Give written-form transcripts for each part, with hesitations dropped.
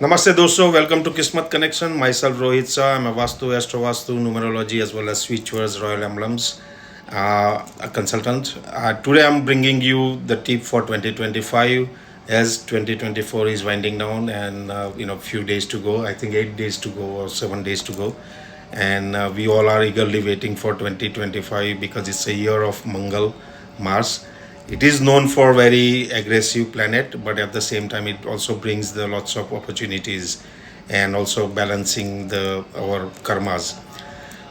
Namaste dosto, welcome to Kismet Connection. Myself Rohit Shah. I'm a Vastu, Astro Vastu, Numerology as well as switch words, royal emblems, a consultant. Today I'm bringing you the tip for 2025 as 2024 is winding down and few days to go. I think 8 days to go or 7 days to go. And we all are eagerly waiting for 2025 because it's a year of Mangal, Mars. It is known for very aggressive planet, but at the same time it also brings the lots of opportunities and also balancing our karmas.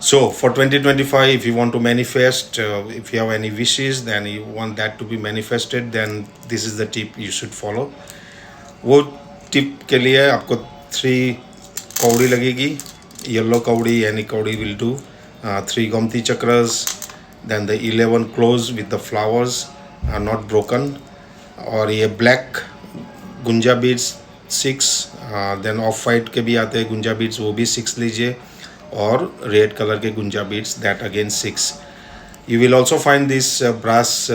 So for 2025, if you want to manifest, if you have any wishes, then you want that to be manifested, then this is the tip you should follow. वो tip के लिए आपको 3 कौड़ी लगेगी. Yellow kaudi, any kaudi will do. 3 gomti chakras, then the 11 clothes with the flowers are not broken, और ये black गुंजा beads 6, then off white के भी आते हैं गुंजा beads, वो भी 6 लीजिए, और red color के गुंजा beads, that again 6. You will also find this brass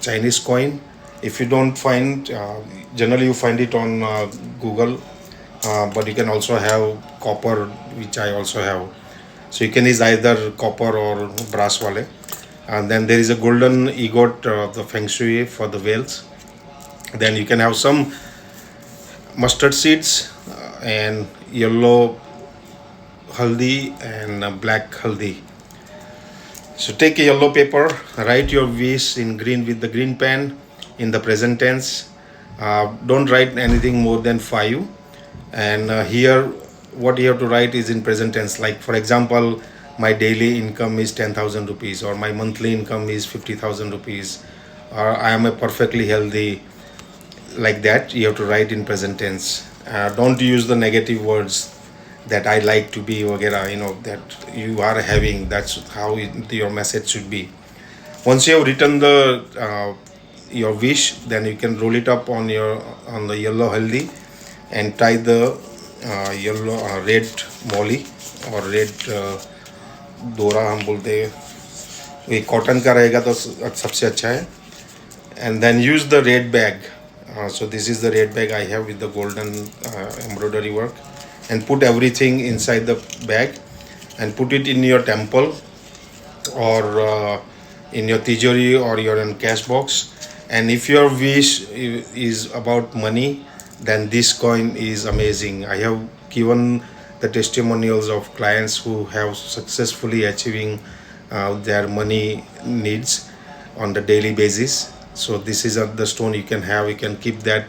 Chinese coin. If you don't find, generally you find it on Google, but you can also have copper, which I also have. So you can use either copper or brass wale. And then there is a golden egot, the feng shui for the whales. Then you can have some mustard seeds and yellow haldi and black haldi. So take a yellow paper, write your wish in green with the green pen in the present tense. Don't write anything more than 5. And here what you have to write is in present tense. Like for example, my daily income is 10,000 rupees, or my monthly income is 50,000 rupees, or I am a perfectly healthy, like that you have to write in present tense. Don't use the negative words that I like to be vagera, that you are having. That's how your message should be. Once you have written your wish, then you can roll it up on the yellow haldi and tie the yellow red molly or red दोरा हम बोलते हैं, ये cotton का रहेगा तो सबसे अच्छा है. And then use the red bag. So this is the red bag I have with the golden embroidery work, and put everything inside the bag and put it in your temple or in your tijori or your cash box. And if your wish is about money, then this coin is amazing. I have given the testimonials of clients who have successfully achieving their money needs on the daily basis. So this is the stone you can have. You can keep that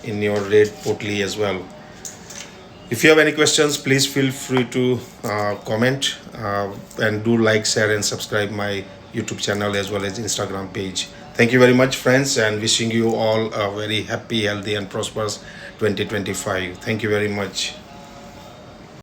in your red potli as well. If you have any questions, please feel free to comment and do like, share and subscribe my YouTube channel as well as Instagram page. Thank you very much, friends, and wishing you all a very happy, healthy and prosperous 2025. Thank you very much.